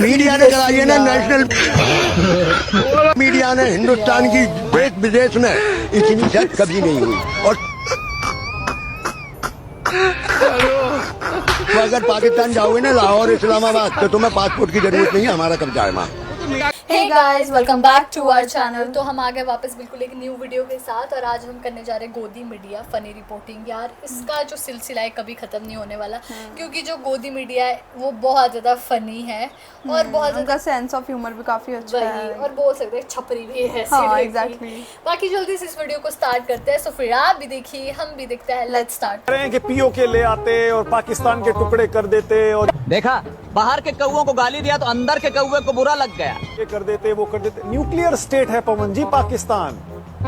Media ने कराई है ना, नेशनल मीडिया ने, हिंदुस्तान की देश विदेश में इतनी जज कभी नहीं हुई। और तो अगर पाकिस्तान जाओगे ना, लाहौर इस्लामाबाद, तो तुम्हें पासपोर्ट की जरूरत नहीं है, हमारा कब्जा है वहाँ। Hey guys, welcome back to our channel. तो हम आ गए वापस बिल्कुल एक न्यू वीडियो के साथ, और आज हम करने जा रहे हैं गोदी मीडिया फनी रिपोर्टिंग। यार इसका जो सिलसिला है कभी ख़त्म नहीं होने वाला, क्योंकि जो गोदी मीडिया है वो बहुत ज़्यादा फनी है और बहुत ज़्यादा सेंस ऑफ ह्यूमर भी काफ़ी अच्छा है, और बोल सकते हैं छपरी भी है। हाँ, एग्जैक्टली। बाकी जल्दी से इस वीडियो को स्टार्ट करते हैं। सो फिर आप भी देखिए, हम भी देखते हैं। Let's start. कि पीओके ले आते और पाकिस्तान के टुकड़े कर देते, और देखा बाहर के कौओं को गाली दिया तो अंदर के कौवे को बुरा लग गया। ये कर देते वो कर देते। न्यूक्लियर स्टेट है पवन जी पाकिस्तान,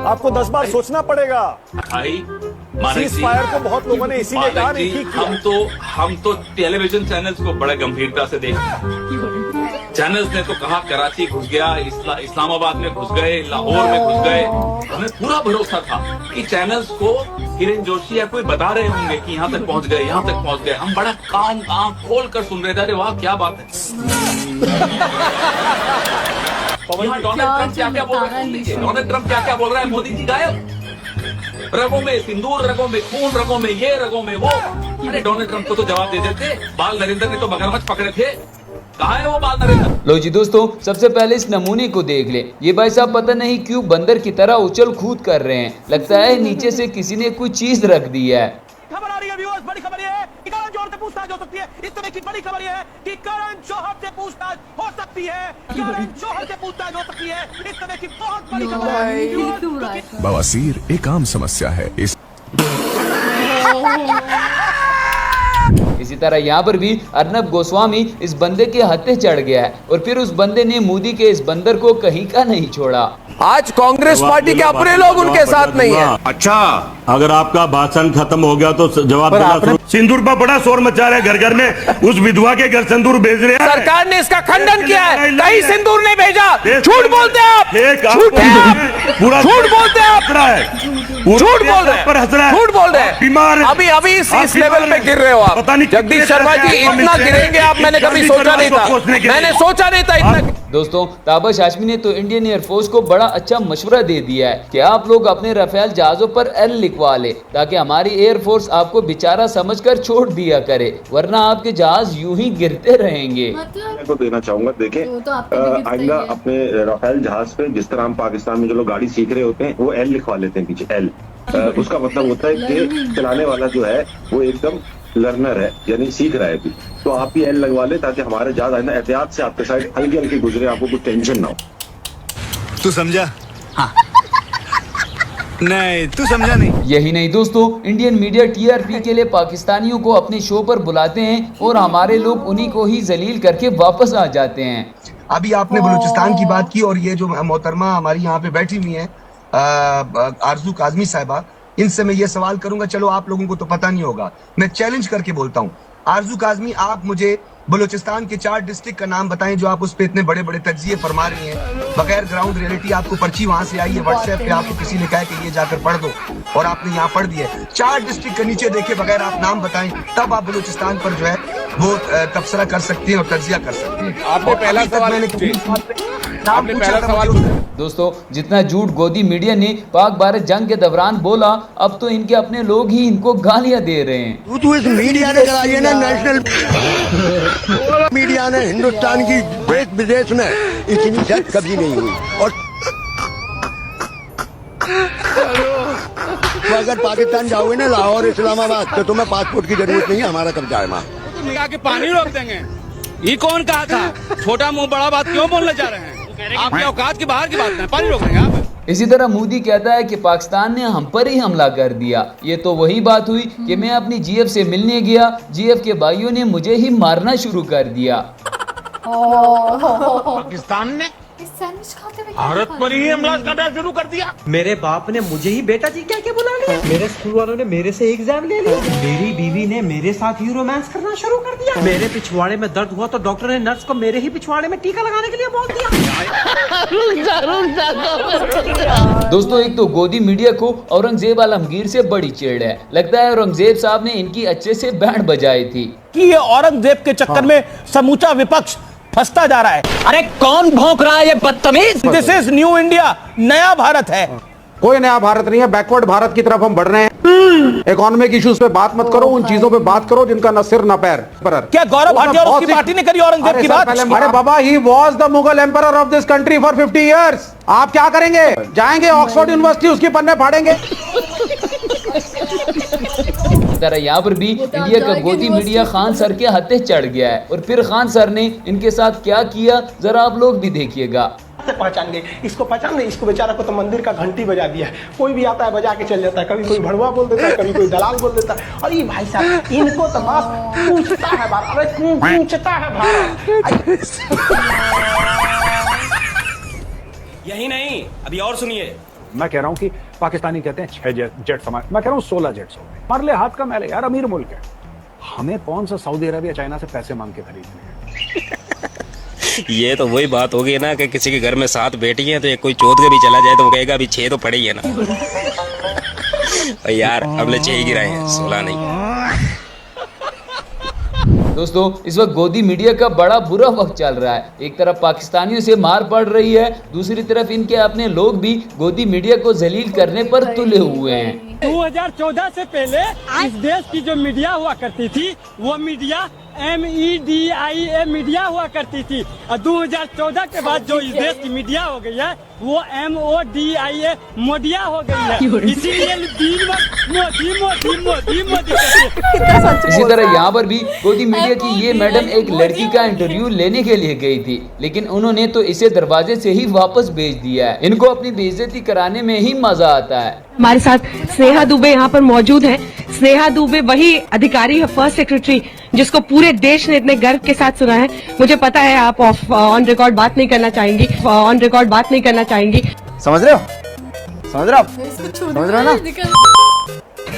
आपको 10 बार सोचना पड़ेगा। सीज फायर को बहुत लोगों ने इसीलिए कहा नहीं किया। हम तो टेलीविजन चैनल्स को बड़े गंभीरता से देखते। चैनल्स ने तो कहा कराची घुस गया, इस्लामाबाद में घुस गए, लाहौर में घुस गए। हमें पूरा भरोसा था कि चैनल्स को हिरेन जोशी या कोई बता रहे होंगे कि यहाँ तक पहुँच गए, यहाँ तक पहुँच गए। हम बड़ा कान आँख खोल कर सुन रहे थे। अरे वाह क्या बात है। डोनाल्ड ट्रंप क्या क्या बोल रहे हैं, डोनाल्ड ट्रंप क्या क्या बोल रहा है, मोदी जी गायब। रगों में सिंदूर, रगों में खून, रगों में ये, रगों में वो। अरे डोनाल्ड ट्रंप को तो जवाब दे देते। बाल नरेंद्र ने तो मगरमच्छ पकड़े थे, कहाँ है वो बाल नरेंद्र। लो जी दोस्तों, सबसे पहले इस नमूने को देख ले। ये भाई साहब पता नहीं क्यों बंदर की तरह उछल कूद कर रहे हैं। लगता है नीचे से किसी ने कोई चीज रख दी है। खबर आ रही है व्यूअर्स, बड़ी खबर है कि करण जौहर से पूछताछ हो सकती है। इस समय की बड़ी खबर है कि करण जौहर से पूछताछ हो सकती है। करण जौहर से पूछताछ हो सकती है। इस समय की बहुत बड़ी खबर है। बवासीर एक आम समस्या है। इसी तरह यहाँ पर भी अर्नब गोस्वामी इस बंदे के हत्थे चढ़ गया है, और फिर उस बंदे ने मोदी के इस बंदर को कहीं का नहीं छोड़ा। आज कांग्रेस पार्टी के अपने लोग उनके साथ नहीं है। अच्छा, अगर आपका भाषण खत्म हो गया तो जवाब देना। सिंदूर पर बड़ा शोर मचा रहे, घर घर में उस विधवा के घर सिंदूर भेज रहे हैं। सरकार ने इसका खंडन किया है, कहीं सिंदूर नहीं भेजा। झूठ बोलते हैं आप, पूरा झूठ बोलते हैं आप, झूठ बोल रहे हैं, झूठ बोल रहे हैं। बीमार अभी इस लेवल पे गिर रहे हो आप। जगदीश शर्मा जी इतना गिरेंगे आप, मैंने कभी सोचा नहीं था, मैंने सोचा नहीं था इतना। दोस्तों, ताबश हाशमी ने तो इंडियन एयरफोर्स को बड़ा अच्छा मशवरा दे दिया है कि आप लोग अपने राफेल जहाजों पर एल लिखवा ले, ताकि हमारी एयरफोर्स आपको बेचारा समझकर छोड़ दिया करे, वरना आपके जहाज यूं ही गिरते रहेंगे। को देना चाहूंगा, देखें आइंदा अपने राफेल जहाज पे जिस तरह हम पाकिस्तान में जो लोग गाड़ी सीख रहे होते हैं वो एल लिखवा लेते हैं पीछे, एल। उसका मतलब होता है कि चलाने वाला जो है वो एकदम लर्नर है, यानी सीख रहा है अभी। तो आप ही एल लगवा ले, ताकि हमारे जहाज आइंदा एहतियात से आपके साइड हल्की हल्की गुजरे, आपको कुछ टेंशन ना हो। तू समझा? हाँ। नहीं, तू समझा नहीं। यही नहीं दोस्तों, इंडियन मीडिया टीआरपी के लिए पाकिस्तानियों को अपने शो पर बुलाते हैं, और हमारे लोग उन्हीं को ही जलील करके वापस आ जाते हैं। अभी आपने बलूचिस्तान की बात की, और ये जो मोहतरमा हमारी यहाँ पे बैठी हुई है आरजू काजमी साहिबा, इनसे मैं ये सवाल करूंगा, चलो आप लोगों को तो पता नहीं होगा, मैं चैलेंज करके बोलता हूँ। आरजू काजमी, आप मुझे बलूचिस्तान के 4 डिस्ट्रिक्ट का नाम बताएं जो आप उस पे इतने बड़े बड़े तज्जिए फरमा रही हैं, बगैर ग्राउंड रियलिटी। आपको पर्ची वहां से आई है व्हाट्सएप पे, आपको किसी ने कहा कि ये जाकर पढ़ दो, और आपने यहाँ पढ़ दिया। 4 डिस्ट्रिक्ट के नीचे देखे बगैर आप नाम बताएं, तब आप बलूचिस्तान पर जो है वो तबसरा कर सकती हैं और तज्जिया कर सकती हैं। आपने पहला सवाल दोस्तों, जितना झूठ गोदी मीडिया ने पाक भारत जंग के दौरान बोला, अब तो इनके अपने लोग ही इनको गालियां दे रहे हैं। तो इस मीडिया ने कराई है ना, नेशनल मीडिया ने, हिंदुस्तान की देश विदेश में इतनी जज कभी नहीं हुई। और तो अगर पाकिस्तान जाओगे ना, लाहौर इस्लामाबाद, तो तुम्हें पासपोर्ट की जरूरत नहीं है, हमारा कब्जा है वहाँ। निकाह के पानी रोक देंगे, ये कौन कहा था? छोटा मुंह बड़ा बात क्यों बोलने जा रहे हैं? आपकी औकात के बाहर की बात है, पानी रोक देंगे आप। इसी तरह मोदी कहता है कि पाकिस्तान ने हम पर ही हमला कर दिया। ये तो वही बात हुई कि मैं अपनी जीएफ से मिलने गया, जीएफ के भाइयों ने मुझे ही मारना शुरू कर दिया। पाकिस्तान ने भारत पर ही हमला करना शुरू कर दिया। मेरे बाप ने मुझे ही बेटा जी क्या क्या बुला लिया। मेरे स्कूल वालों ने मेरे से एग्जाम ले लिया। मेरी बीवी ने मेरे साथ ही रोमांस करना शुरू कर दिया। मेरे पिछवाड़े में दर्द हुआ तो डॉक्टर ने नर्स को मेरे ही पिछवाड़े में टीका लगाने के लिए बोल दिया। दोस्तों, एक तो गोदी मीडिया को औरंगजेब आलमगीर से बड़ी चिढ़ है। लगता है औरंगजेब साहब ने इनकी अच्छे से बैंड बजाई थी कि ये औरंगजेब के चक्कर में समूचा विपक्ष फंसता जा रहा है। अरे कौन भौंक रहा है ये बदतमीज? दिस इज न्यू इंडिया, नया भारत है। कोई नया भारत नहीं है, बैकवर्ड भारत की तरफ हम बढ़ रहे हैं। इकोनॉमिक इश्यूज पे बात मत करो, उन चीजों पे बात करो जिनका न सिर न पैर। क्या गौरव भाटिया और उसकी पार्टी ने करी औरंगजेब की बात? अरे बाबा, he was the Mughal emperor of this country for 50 years. आप क्या करेंगे? जाएंगे ऑक्सफोर्ड यूनिवर्सिटी, उसकी पन्ने फाड़ेंगे। तरह यहाँ पर भी इंडिया का गोदी मीडिया खान सर के हत्थे चढ़ गया है। और फिर खान सर ने इनके साथ क्या किया, जरा आप लोग भी देखिएगा। पहचान गए इसको, पहचान गए इसको, बेचारा को तो मंदिर का घंटी बजा दिया है। कोई भी आता है बजा के चल जाता है, कभी कोई भड़वा बोल देता है, कभी कोई दलाल बोल देता है। और ये भाई साहब, इनको तो बस पूछता है भारत, अरे पूछता है भारत। यही नहीं, अभी और सुनिए। मैं कह रहा हूँ कि पाकिस्तानी कहते हैं 6 जेट समान, मैं कह रहा हूँ 16 जेट्स हो गए। हमारे लिए हाथ का मैल है यार, अमीर मुल्क है। हमें कौन सा सऊदी अरब या चाइना से पैसे मांग के खरीदने हैं? ये तो वही बात होगी ना कि किसी के घर में 7 बेटी हैं, तो एक कोई चौथ के भी चला जाए तो वो कहेगा अभी 6 तो पड़े ही है ना। और यार हमने 6 ही गिराए हैं, 16 नहीं। दोस्तों, इस वक्त गोदी मीडिया का बड़ा बुरा वक्त चल रहा है। एक तरफ पाकिस्तानियों से मार पड़ रही है, दूसरी तरफ इनके अपने लोग भी गोदी मीडिया को जलील करने पर तुले हुए हैं। 2014 से पहले इस देश की जो मीडिया हुआ करती थी वो मीडिया MEDIA मीडिया हुआ करती थी, और 2014 के बाद जो इस देश की मीडिया हो गई है वो MODIA मोडिया हो गई है। इसीलिए मोदी मोदी मोदी मोदी। इसी तरह यहाँ पर भी गोदी मीडिया की ये मैडम एक लड़की का इंटरव्यू लेने के लिए गई थी, लेकिन उन्होंने तो इसे दरवाजे से ही वापस भेज दिया है। इनको अपनी बेइज्जती कराने में ही मजा आता है। हमारे साथ स्नेहा दुबे यहाँ पर मौजूद है। स्नेहा दुबे वही अधिकारी है, फर्स्ट सेक्रेटरी, जिसको पूरे देश ने इतने गर्व के साथ सुना है। मुझे पता है आप ऑन रिकॉर्ड बात नहीं करना चाहेंगी, ऑन रिकॉर्ड बात नहीं करना चाहेंगी। समझ रहे हो? समझ रहे हो? समझ रहे हो ना?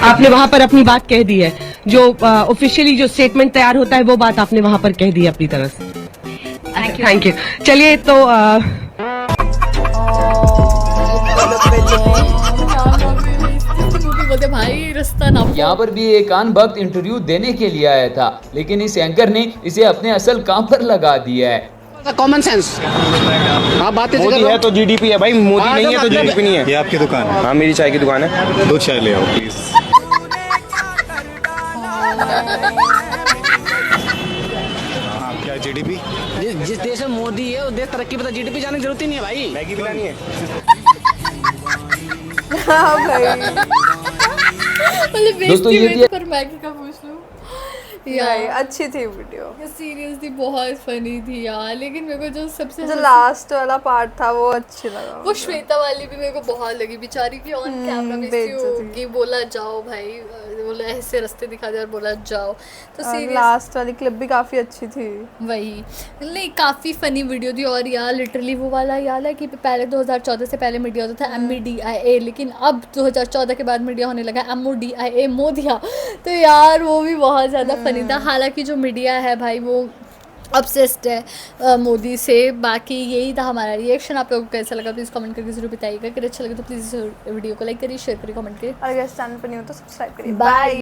आपने वहाँ पर अपनी बात कह दी है, जो ऑफिशियली जो स्टेटमेंट तैयार होता है वो बात आपने वहाँ पर कह दी अपनी तरह से। Thank you. चलिए तो भाई रास्ता ना। यहाँ पर भी एक आन भक्त इंटरव्यू देने के लिए आया था, लेकिन इस एंकर ने इसे अपने असल काम पर लगा दिया है। Common sense. आप बातें मोदी है तो जीडीपी है भाई, मोदी नहीं है तो जीडीपी नहीं है। ये आपकी दुकान है? हाँ, मेरी चाय की दुकान है। 2 चाय ले आओ प्लीज। आप क्या जीडीपी? जिस देश में मोदी है उस देश तरक्की पे जीडीपी जाने की जरूरत ही नहीं है भाई। मैगी पिलानी है। दोस्तों ये थी पर मैगी का पूछ लूं यार, अच्छी थी वीडियो, सीरियसली बहुत फनी थी यार। लेकिन मेरे को जो सबसे जो लास्ट वाला पार्ट था वो अच्छी लगा। वो श्वेता वाली भी मेरे को बहुत लगी, बेचारी की ऑन कैमरा में होगी, बोला जाओ भाई, बोला ऐसे रास्ते दिखा दे और बोला जाओ। तो सीरियस लास्ट वाली क्लिप भी काफी अच्छी थी। वही नहीं, काफी फनी वीडियो थी। और यार लिटरली वो वाला याद है कि पहले 2014 से पहले मीडिया होता था MEDIA, लेकिन अब 2014 के बाद मीडिया होने लगा MODIA मोदिया। तो यार वो भी बहुत ज़्यादा फनी था। हालांकि जो मीडिया है भाई वो ऑब्सेस्ड है मोदी से। बाकी यही था हमारा रिएक्शन। आप लोगों को कैसा लगा प्लीज़ कमेंट करके जरूर बताइएगा। अगर अच्छा लगे तो प्लीज़ वीडियो को लाइक करिए, शेयर करिए, कमेंट करिए। और अगर चैनल पर नहीं हो तो सब्सक्राइब करिए। बाय।